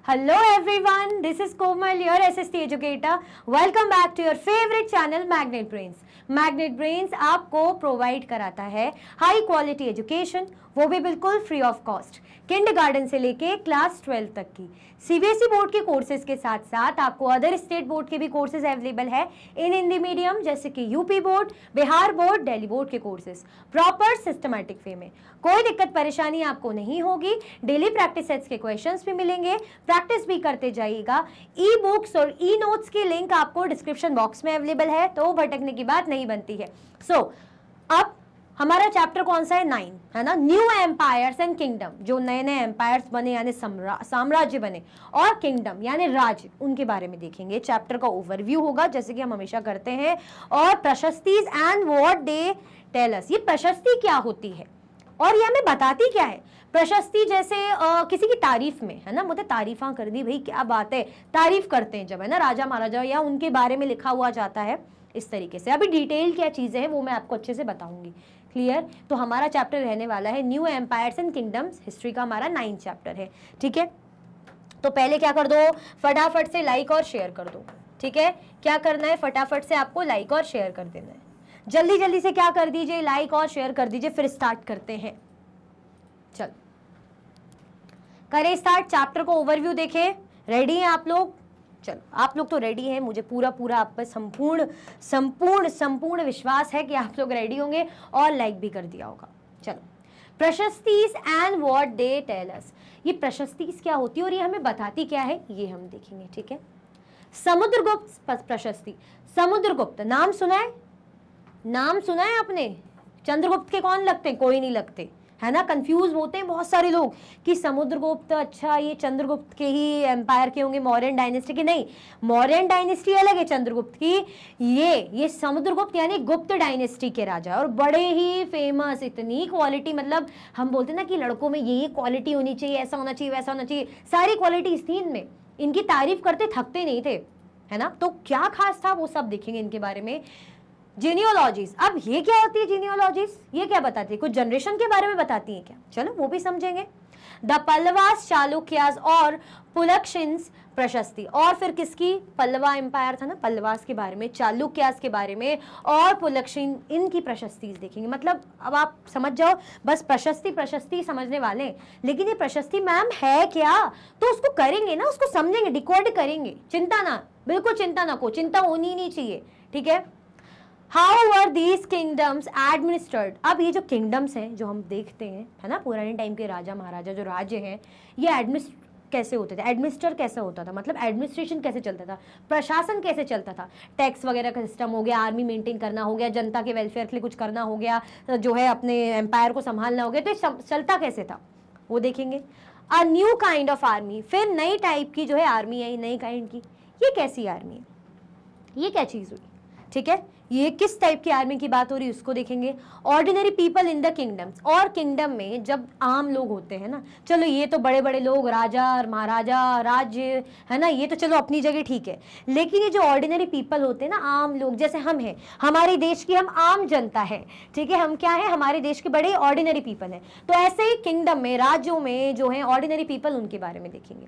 Hello everyone, this is Komal, your SST educator. Welcome back to your favorite channel Magnet Brains. Magnet brains आपको provide कराता है high quality education, वो भी बिल्कुल free of cost. Kindergarten से लेके class 12 तक की सीबीएसई बोर्ड के कोर्सेज के साथ साथ आपको अदर स्टेट बोर्ड के भी कोर्सेज अवेलेबल है इन हिंदी मीडियम, जैसे कि UP board, Bihar board, Delhi board के कोर्सेज प्रॉपर सिस्टमैटिक वे में। कोई दिक्कत परेशानी आपको नहीं होगी। डेली प्रैक्टिस सेट्स के क्वेश्चंस भी मिलेंगे, प्रैक्टिस भी करते जाइएगा। ई बुक्स और ई नोट्स की लिंक आपको डिस्क्रिप्शन बॉक्स में अवेलेबल है, तो भटकने की बात नहीं बनती है। अब हमारा चैप्टर कौन सा है? 9 है ना, न्यू एम्पायर्स एंड किंगडम। जो नए नए एम्पायर्स बने यानी साम्राज्य बने, और किंगडम यानी राज्य, उनके बारे में देखेंगे। चैप्टर का ओवरव्यू होगा जैसे कि हम हमेशा करते हैं, और prashastis and what they tell us. ये प्रशस्ति क्या होती है और ये हमें बताती क्या है? प्रशस्ति जैसे किसी की तारीफ में, है ना, मुझे तारीफा कर दी, भाई क्या बात है, तारीफ करते हैं जब, है ना, राजा महाराजा या उनके बारे में लिखा हुआ जाता है इस तरीके से। अभी डिटेल क्या चीजें हैं वो मैं आपको अच्छे से बताऊंगी। क्लियर? तो हमारा चैप्टर रहने वाला है new empires and kingdoms. History का हमारा 9 चैप्टर है। ठीक है, तो पहले क्या कर दो, फटाफट से लाइक और शेयर कर दो। ठीक है, क्या करना है, फटाफट से आपको लाइक और शेयर कर देना है। जल्दी जल्दी से क्या कर दीजिए, लाइक और शेयर कर दीजिए। फिर स्टार्ट करते हैं। चल करें स्टार्ट। चैप्टर को ओवरव्यू देखें। रेडी हैं आप लोग? चलो, आप लोग तो रेडी हैं, मुझे पूरा आप पर संपूर्ण विश्वास है कि आप लोग रेडी होंगे और लाइक भी कर दिया होगा। चलो, prashastis and what they tell us. ये प्रशस्तीज क्या होती है और ये हमें बताती क्या है, ये हम देखेंगे। ठीक है, समुद्रगुप्त प्रशस्ति। समुद्रगुप्त नाम सुना है? नाम सुना है आपने? चंद्रगुप्त के कौन लगते हैं? कोई नहीं लगते, है ना। कंफ्यूज होते हैं बहुत सारे लोग कि समुद्रगुप्त, अच्छा ये चंद्रगुप्त के ही एम्पायर के होंगे, मौर्यन डायनेस्टी के। नहीं, मौर्यन डायनेस्टी अलग है चंद्रगुप्त की। ये समुद्रगुप्त यानी गुप्त डायनेस्टी के राजा, और बड़े ही फेमस। इतनी क्वालिटी, मतलब हम बोलते हैं ना कि लड़कों में ये क्वालिटी होनी चाहिए, ऐसा होना चाहिए, वैसा होना चाहिए, सारी क्वालिटीज थी इनमें। इनकी तारीफ करते थकते नहीं थे, है ना। तो क्या खास था वो सब देखेंगे इनके बारे में। जीनियोलॉजीज, अब ये क्या होती है जीनियोलॉजीज? ये क्या बताती है? कुछ जनरेशन के बारे में बताती है क्या? चलो वो भी समझेंगे। द पल्लवास, चालुक्यास और पुलकेशिन्स प्रशस्ति। और फिर किसकी? पल्लवा एम्पायर था ना, पल्लवास के बारे में, चालुक्यास के बारे में और पुलकेशिन, इनकी प्रशस्ति देखेंगे। मतलब अब आप समझ जाओ, बस प्रशस्ति समझने वाले, लेकिन ये प्रशस्ति मैम है क्या, तो उसको करेंगे ना, उसको समझेंगे, डिकोड करेंगे। चिंता ना, बिल्कुल चिंता ना को, चिंता होनी नहीं चाहिए। ठीक है, How were these kingdoms administered? अब ये जो किंगडम्स हैं जो हम देखते हैं, है ना, पुराने टाइम के राजा महाराजा जो राज्य हैं, ये एडमिनिस्ट्रेट कैसे होते थे, एडमिनिस्टर कैसे होता था, मतलब एडमिनिस्ट्रेशन कैसे चलता था, प्रशासन कैसे चलता था। टैक्स वगैरह का सिस्टम हो गया, आर्मी मेंटेन करना हो गया, जनता के वेलफेयर के लिए कुछ करना हो गया, जो है अपने एम्पायर को संभालना हो गया, तो चलता कैसे था वो देखेंगे। A new kind of army, फिर नई टाइप की जो है आर्मी है, नई काइंड की। ये कैसी आर्मी है, ये क्या चीज़ हुई? ठीक है, ये किस टाइप की आर्मी की बात हो रही है उसको देखेंगे। Ordinary people in the kingdoms, और किंगडम में जब आम लोग होते हैं ना, चलो ये तो बड़े बड़े लोग, राजा महाराजा, राज्य, है ना, ये तो चलो अपनी जगह ठीक है, लेकिन ये जो ऑर्डिनरी पीपल होते हैं ना, आम लोग, जैसे हम हैं, हमारे देश की हम आम जनता है। ठीक है, हम क्या है, हमारे देश के बड़े ऑर्डिनरी पीपल हैं। तो ऐसे ही किंगडम में, राज्यों में जो है ऑर्डिनरी पीपल, उनके बारे में देखेंगे।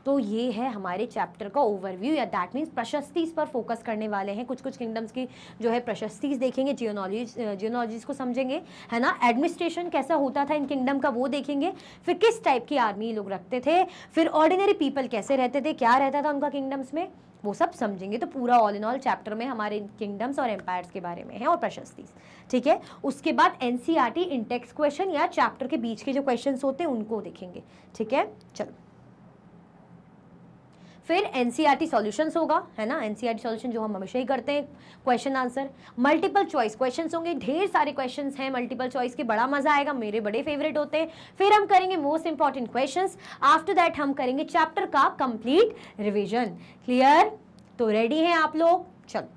तो ये है हमारे चैप्टर का ओवरव्यू, या दैट मीन्स प्रशस्तीज पर फोकस करने वाले हैं। कुछ किंगडम्स की जो है प्रशस्तीज देखेंगे, जियोलॉजीज को समझेंगे, है ना। एडमिनिस्ट्रेशन कैसा होता था इन किंगडम का वो देखेंगे। फिर किस टाइप की आर्मी लोग रखते थे, फिर ऑर्डिनरी पीपल कैसे रहते थे, क्या रहता था उनका किंगडम्स में, वो सब समझेंगे। तो पूरा ऑल इन ऑल चैप्टर में हमारे किंगडम्स और एम्पायर्स के बारे में है, और प्रशस्तीज। ठीक है, उसके बाद एनसीईआरटी इंटेक्स क्वेश्चन या चैप्टर के बीच के जो क्वेश्चन होते हैं उनको देखेंगे। ठीक है, चलो, फिर एनसीईआरटी सॉल्यूशंस होगा, है ना। एनसीईआरटी सॉल्यूशन जो हम हमेशा ही करते हैं, question answer, multiple choice questions होंगे, ढेर सारे क्वेश्चंस हैं मल्टीपल चॉइस के, बड़ा मजा आएगा, मेरे बड़े फेवरेट होते हैं। फिर हम करेंगे most important questions, after that हम करेंगे चैप्टर का कंप्लीट रिविजन। क्लियर? तो रेडी हैं आप लोग? चलो,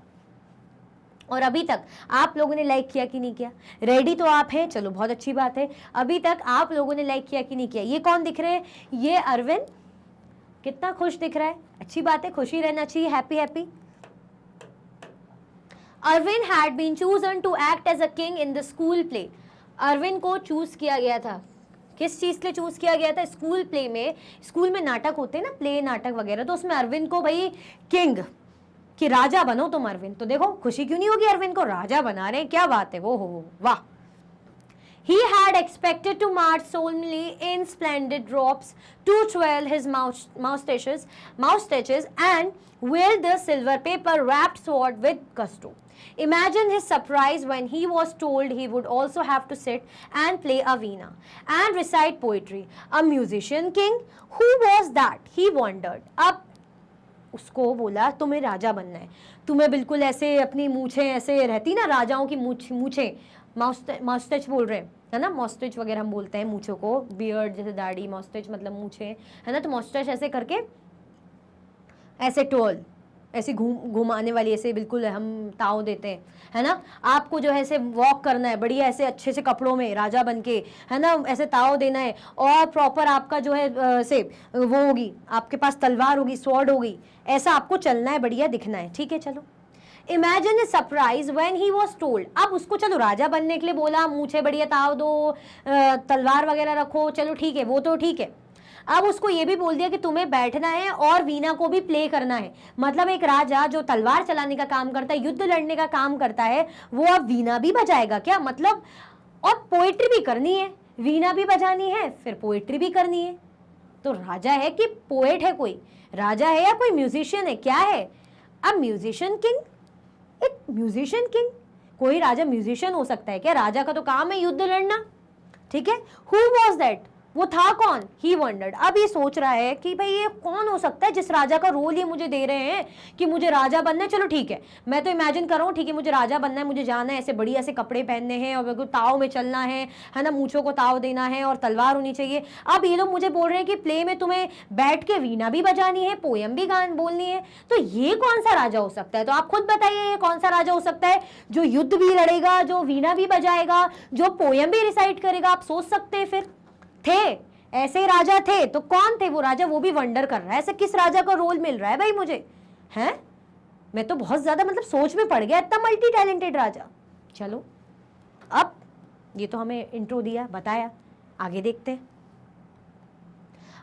और अभी तक आप लोगों ने लाइक किया कि नहीं किया? रेडी तो आप हैं, चलो बहुत अच्छी बात है। अभी तक आप लोगों ने लाइक किया कि नहीं किया? ये कौन दिख रहे हैं? ये अरविंद, कितना खुश दिख रहा है, अच्छी बात है, खुशी रहना चाहिए, happy happy. Arvind had been chosen to act as a king in the school play. Arvind को चूज किया गया था किस चीज के लिए चूज किया गया था? स्कूल प्ले में, स्कूल में नाटक होते हैं ना, प्ले नाटक वगैरह, तो उसमें अरविंद को भाई किंग, कि राजा बनो तुम अरविंद। तो देखो खुशी क्यों नहीं होगी, अरविंद को राजा बना रहे हैं, क्या बात है, वो हो वाह। He had expected to march solemnly in splendid robes, to twirl his moustaches and wield the silver paper wrapped sword with gusto. Imagine his surprise when he was told he would also have to sit and play a veena and recite poetry. A musician king? Who was that? He wondered. अब उसको बोला तुम्हें राजा बनना है, तुम्हें बिल्कुल ऐसे अपनी मूछें ऐसे रहती ना राजाओं की मूछें, मॉस्टेच बोल रहे हैं है ना, मॉस्टेच वगैरह हम बोलते हैं मूछों को, बियर्ड जैसे दाढ़ी, मॉस्टेच मतलब मूछें है ना, तो मॉस्टेच ऐसे करके ऐसे टोल ऐसे घुमाने वाली ऐसे बिल्कुल हम ताव देते हैं है ना। आपको जो है ऐसे वॉक करना है बढ़िया ऐसे अच्छे से कपड़ों में राजा बनके है ना, ऐसे ताव देना है और प्रॉपर आपका जो है से वो होगी, आपके पास तलवार होगी, स्वॉर्ड होगी, ऐसा आपको चलना है, बढ़िया दिखना है, ठीक है। चलो imagine his surprise when he was told, अब उसको चलो राजा बनने के लिए बोला, मूछे बढ़िया ताव दो, तलवार वगैरह रखो, चलो ठीक है, वो तो ठीक है। अब उसको ये भी बोल दिया कि तुम्हें बैठना है और वीणा को भी प्ले करना है। मतलब एक राजा जो तलवार चलाने का काम करता है, युद्ध लड़ने का काम करता है, वो अब वीणा भी बजाएगा क्या? मतलब और पोएट्री भी करनी है, वीणा भी बजानी है, फिर पोएट्री भी करनी है। तो राजा है कि पोएट है? कोई राजा है या कोई म्यूजिशियन है, क्या है? अब म्यूजिशियन किंग, एक म्यूजिशियन किंग, कोई राजा म्यूजिशियन हो सकता है क्या? राजा का तो काम है युद्ध लड़ना, ठीक है। हु वॉज दैट, वो था कौन? ही वंडर्ड। अब ये सोच रहा है कि भाई ये कौन हो सकता है जिस राजा का रोल ये मुझे दे रहे हैं कि मुझे राजा बनना है। चलो ठीक है, मैं तो इमेजिन कर रहा हूँ, ठीक है मुझे राजा बनना है, मुझे जाना है, ऐसे बढ़िया से कपड़े पहनने हैं और मेरे को ताव में चलना है ना, मूंछों को ताव देना है और तलवार होनी चाहिए। अब ये लोग मुझे बोल रहे हैं कि प्ले में तुम्हें बैठ के वीणा भी बजानी है, पोयम भी गान बोलनी है, तो ये कौन सा राजा हो सकता है? तो आप खुद बताइए ये कौन सा राजा हो सकता है जो युद्ध भी लड़ेगा, जो वीणा भी बजाएगा, जो पोयम भी रिसाइट करेगा? आप सोच सकते हैं। फिर थे ऐसे ही राजा थे, तो कौन थे वो राजा? वो भी वंडर कर रहा है, ऐसे किस राजा का रोल मिल रहा है भाई मुझे, हैं? मैं तो बहुत ज्यादा मतलब सोच में पड़ गया, इतना मल्टी टैलेंटेड राजा। चलो अब ये तो हमें इंट्रो दिया, बताया, आगे देखते हैं।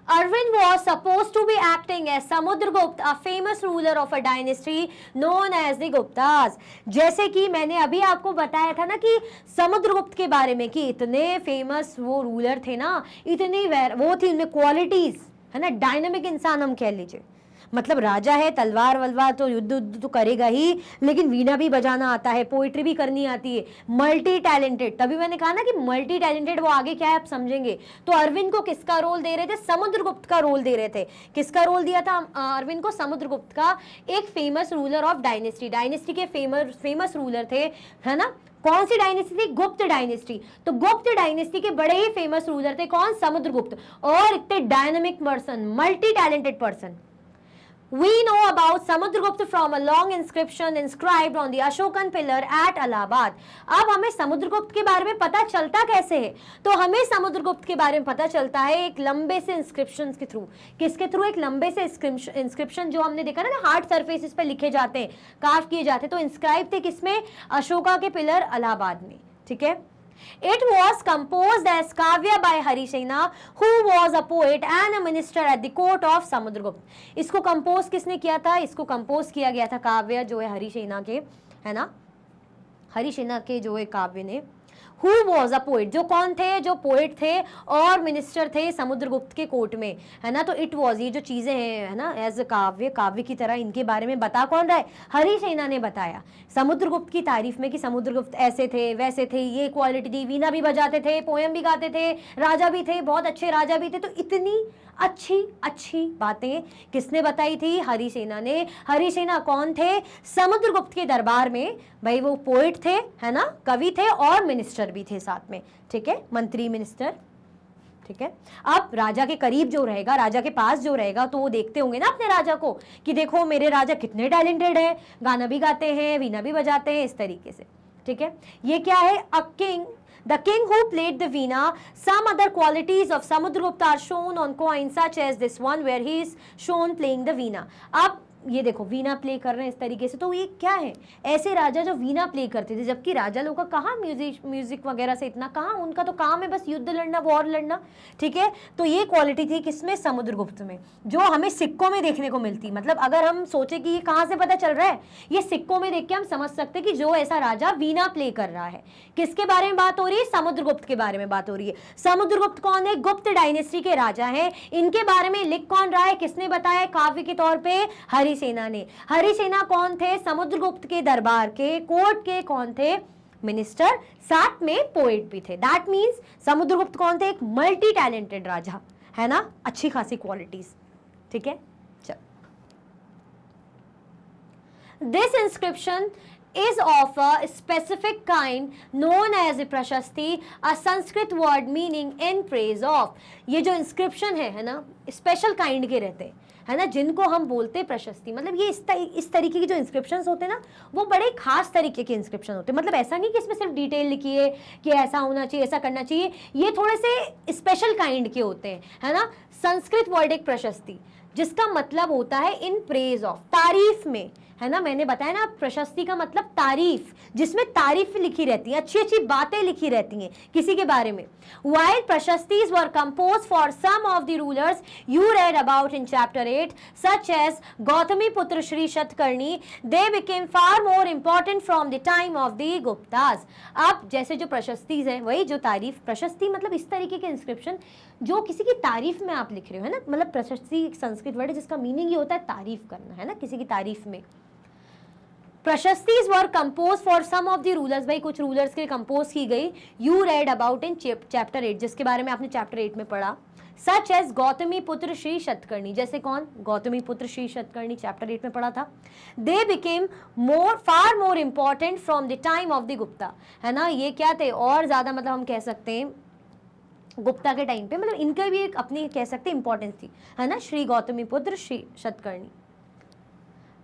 Arvind was supposed to be acting as Samudragupta, a famous ruler of a dynasty known as the Guptas. जैसे कि मैंने अभी आपको बताया था ना कि समुद्रगुप्त के बारे में कि इतने फेमस वो रूलर थे ना, इतनी वो थी उनमें क्वालिटीज है ना, डायनामिक इंसान हम कह लीजिए। मतलब राजा है, तलवार वलवार तो युद्ध तो करेगा ही, लेकिन वीणा भी बजाना आता है, पोइट्री भी करनी आती है, मल्टी टैलेंटेड। तभी मैंने कहा ना कि मल्टी टैलेंटेड, वो आगे क्या है आप समझेंगे। तो अरविंद को किसका रोल दे रहे थे? समुद्रगुप्त का रोल दे रहे थे। किसका रोल दिया था अरविंद को? समुद्रगुप्त का, एक famous ruler of dynasty. Dynasty के फेमस रूलर थे है ना। कौन सी डायनेस्टी थी? गुप्त डायनेस्टी। तो गुप्त डायनेस्टी के बड़े ही फेमस रूलर थे कौन? समुद्रगुप्त। और इतने dynamic person, multi talented person. We know about Samudragupta from a long inscription inscribed on the Ashokan pillar at Allahabad. अब हमें समुद्रगुप्त के बारे में पता चलता कैसे है? तो हमें समुद्रगुप्त के बारे में पता चलता है एक लंबे से इंस्क्रिप्शन के थ्रू। किसके थ्रू? एक लंबे से इंस्क्रिप्शन जो हमने देखा ना, हार्ड सरफेसिस पे लिखे जाते हैं, कार्व किए जाते हैं। तो इंस्क्राइब थे किसमें? अशोका के पिलर इलाहाबाद में, ठीक है। It was composed as Kavya by Harisena, who was a poet and a minister at the court of Samudragupta. इसको कंपोज किसने किया था? इसको कंपोज किया गया था काव्य जो है हरिसेना के, है ना, हरिसेना के जो है काव्य ने। Who was a poet, जो कौन थे? जो पोएट थे और मिनिस्टर थे समुद्रगुप्त के कोर्ट में, है ना। तो इट वॉज, ये जो चीजें हैं है ना, एज काव्य, काव्य की तरह इनके बारे में बता कौन रहा है? हरिसेना ने बताया समुद्रगुप्त की तारीफ में कि समुद्रगुप्त ऐसे थे, वैसे थे, ये क्वालिटी थी, वीणा भी बजाते थे, पोयम भी गाते थे, राजा भी थे, बहुत अच्छे राजा भी थे। तो इतनी अच्छी अच्छी बातें किसने बताई थी? हरिसेना ने। हरिसेना कौन थे? समुद्रगुप्त के दरबार में भाई वो पोएट थे, है ना, कवि थे और मिनिस्टर भी थे साथ में, ठीक है, मंत्री मिनिस्टर, ठीक है। अब राजा के करीब जो रहेगा, राजा के पास जो रहेगा, तो वो देखते होंगे ना अपने राजा को कि देखो मेरे राजा कितने टैलेंटेड हैं, गाना भी गाते हैं, वीणा भी बजाते हैं, इस तरीके से, ठीक है। ये क्या है? A king, the king who played the veena. Some other qualities of Samudragupta are shown on coins such as this one where he is shown playing the veena. अब ये देखो वीणा प्ले कर रहे हैं इस तरीके से, तो ये क्या है, ऐसे राजा जो वीणा प्ले करते थे, जबकि राजा लोग का कहाँ म्यूजिक वगैरह से इतना, कहाँ, उनका तो काम है बस युद्ध लड़ना, वॉर लड़ना, ठीक है। तो ये क्वालिटी थी किसमें, समुद्रगुप्त में, जो हमें सिक्कों में देखने को मिलती। मतलब अगर हम सोचे कि ये कहाँ से पता चल रहा है, ये सिक्कों में देख के हम समझ सकते हैं कि जो ऐसा राजा वीणा प्ले कर रहा है। किसके बारे में बात हो रही है, समुद्रगुप्त के बारे में बात हो रही है। समुद्रगुप्त कौन है, गुप्त डायनेस्टी के राजा हैं। इनके बारे में लिख कौन रहा है, किसने बताया, काव्य के तौर पे हरिसेना ने। हरिसेना कौन थे, समुद्रगुप्त के दरबार के कोर्ट के कौन थे, मिनिस्टर, साथ में पोएट भी थे। दैट मीन्स समुद्रगुप्त कौन थे, एक मल्टी टैलेंटेड राजा, है ना, अच्छी खासी क्वालिटीज, ठीक है। चल, this inscription is of a specific kind known as a prashasti, a Sanskrit word meaning in praise of। ये जो इंस्क्रिप्शन है ना, स्पेशल काइंड के रहते हैं, है ना, जिनको हम बोलते हैं प्रशस्ति। मतलब ये इस तरीके की जो इंस्क्रिप्शंस होते हैं ना, वो बड़े खास तरीके के इंस्क्रिप्शन होते हैं। मतलब ऐसा नहीं कि इसमें सिर्फ डिटेल लिखी है कि ऐसा होना चाहिए, ऐसा करना चाहिए, ये थोड़े से स्पेशल काइंड के होते हैं, है ना। संस्कृत वर्ड एक प्रशस्ति, जिसका मतलब होता है इन प्रेज ऑफ, तारीफ में, है ना। मैंने बताया ना, प्रशस्ति का मतलब तारीफ, जिसमें तारीफ लिखी रहती है, अच्छी अच्छी बातें लिखी रहती हैं किसी के बारे में। While प्रशस्तिस were composed for some of the rulers you read about in chapter 8, such as Gautami पुत्र Shri Satakarni, they became far more important from the time of the Guptas। अब जैसे जो प्रशस्तिस है, वही जो तारीफ, प्रशस्ति मतलब इस तरीके के इंस्क्रिप्शन जो किसी की तारीफ में आप लिख रहे हो, है ना। मतलब प्रशस्ति एक संस्कृत वर्ड है जिसका मीनिंग ये होता है तारीफ करना, है ना, किसी की तारीफ में। Prashastis were compose for some of the rulers, भाई कुछ रूलर्स के कंपोज की गई। You read about in chapter 8, जिसके बारे में आपने चैप्टर 8 में पढ़ा। सच एज गौतमी पुत्र श्री शतकर्णी, जैसे कौन, गौतमी पुत्र श्री शतकर्णी, चैप्टर 8 में पढ़ा था। They became far more important from the time of the Gupta, है ना। ये क्या थे, और ज्यादा, मतलब हम कह सकते हैं गुप्ता के टाइम पे, मतलब इनका भी एक अपनी कह सकते हैं इंपॉर्टेंस थी, है ना। श्री गौतमी पुत्र Shri Satakarni.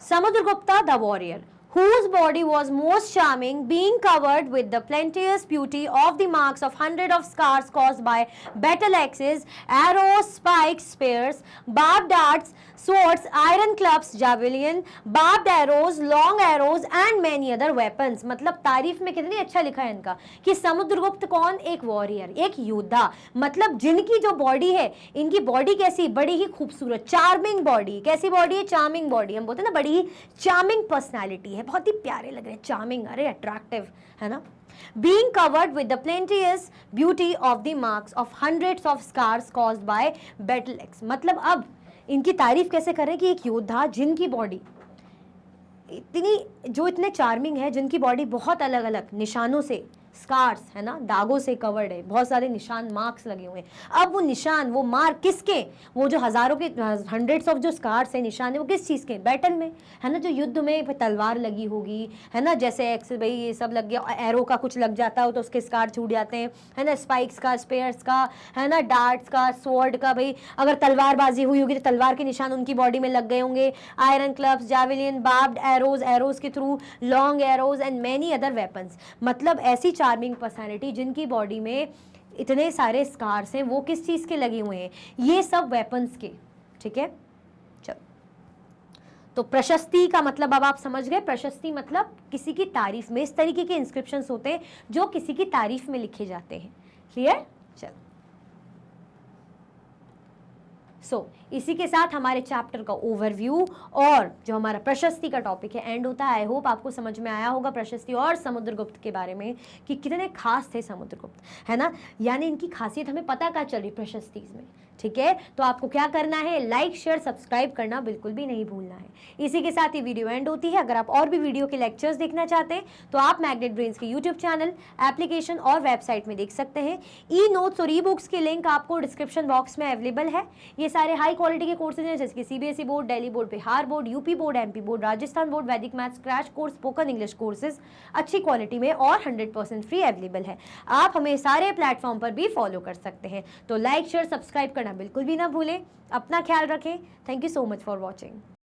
Samudragupta the warrior, whose body was most charming, being covered with the plenteous beauty of the marks of hundred of scars caused by battle axes, arrows, spikes, spears, barbed darts, swords, iron clubs, javelin, barbed arrows, long arrows and many other weapons। मतलब तारीफ में कितनी अच्छा लिखा है इनका कि समुद्रगुप्त कौन, एक वॉरियर, एक योद्धा, मतलब जिनकी जो बॉडी है, इनकी बॉडी कैसी, बड़ी ही खूबसूरत, चार्मिंग बॉडी। कैसी बॉडी है, चार्मिंग बॉडी, हम बोलते हैं ना, बड़ी ही चार्मिंग पर्सनैलिटी है, बहुत ही प्यारे लग रहे हैं, चार्मिंग, अरे अट्रैक्टिव, है ना। Being covered with the plenteous beauty of the marks of hundreds of scars caused by battle axe। मतलब अब इनकी तारीफ कैसे करें कि एक योद्धा जिनकी बॉडी इतनी, जो इतने चार्मिंग है, जिनकी बॉडी बहुत अलग अलग निशानों से, स्कार्स, है ना, दागों से कवर्ड है, बहुत सारे निशान, मार्क्स लगे हुए हैं। अब वो निशान, वो मार्क किसके, वो जो हजारों के, हंड्रेड्स ऑफ जो स्कार्स है, निशान है, वो किस चीज़ के, बैटल में, है ना, जो युद्ध में तलवार लगी होगी, है ना, जैसे एक्स भाई ये सब लग गया, एरो का कुछ लग जाता हो तो उसके स्कार छूट जाते हैं, है ना, स्पाइक्स का, स्पेयर्स का, है ना, डार्ट्स का, स्वॉर्ड का, भाई अगर तलवारबाजी हुई होगी तो तलवार के निशान उनकी बॉडी में लग गए होंगे। Iron clubs, javelin, barbed arrows, arrows के through, long arrows and many other weapons. मतलब ऐसी चार्मिंग पर्सनैलिटी जिनकी बॉडी में इतने सारे स्कार्स हैं, वो किस चीज़ के लगे हुए हैं, ये सब वेपन्स के, ठीक है। चलो, तो प्रशस्ति का मतलब अब आप समझ गए। प्रशस्ति मतलब किसी की तारीफ में, इस तरीके के इंस्क्रिप्शंस होते हैं जो किसी की तारीफ में लिखे जाते हैं। क्लियर। चलो, इसी के साथ हमारे चैप्टर का ओवरव्यू और जो हमारा प्रशस्ति का टॉपिक है एंड होता है। आई होप आपको समझ में आया होगा प्रशस्ति और समुद्रगुप्त के बारे में कि कितने खास थे समुद्रगुप्त, है ना। यानी इनकी खासियत हमें पता क्या चल रही प्रशस्ति में, ठीक है। तो आपको क्या करना है, लाइक शेयर सब्सक्राइब करना बिल्कुल भी नहीं भूलना है। इसी के साथ ये वीडियो एंड होती है। अगर आप और भी वीडियो के लेक्चर्स देखना चाहते हैं तो आप मैग्नेट ब्रेन्स के यूट्यूब चैनल, एप्लीकेशन और वेबसाइट में देख सकते हैं। ई नोट्स और ई बुक्स के लिंक आपको डिस्क्रिप्शन बॉक्स में अवेलेबल है। ये सारे हाई क्वालिटी के कोर्सेज हैं जैसे कि CBSE board, Delhi board, Bihar board, UP board, MP board, Rajasthan board, Vedic maths crash course, spoken English courses अच्छी क्वालिटी में और 100% फ्री अवेलेबल है। आप हमें सारे प्लेटफॉर्म पर भी फॉलो कर सकते हैं। तो लाइक शेयर सब्सक्राइब करना बिल्कुल भी ना भूलें। अपना ख्याल रखें। Thank you so much for watching.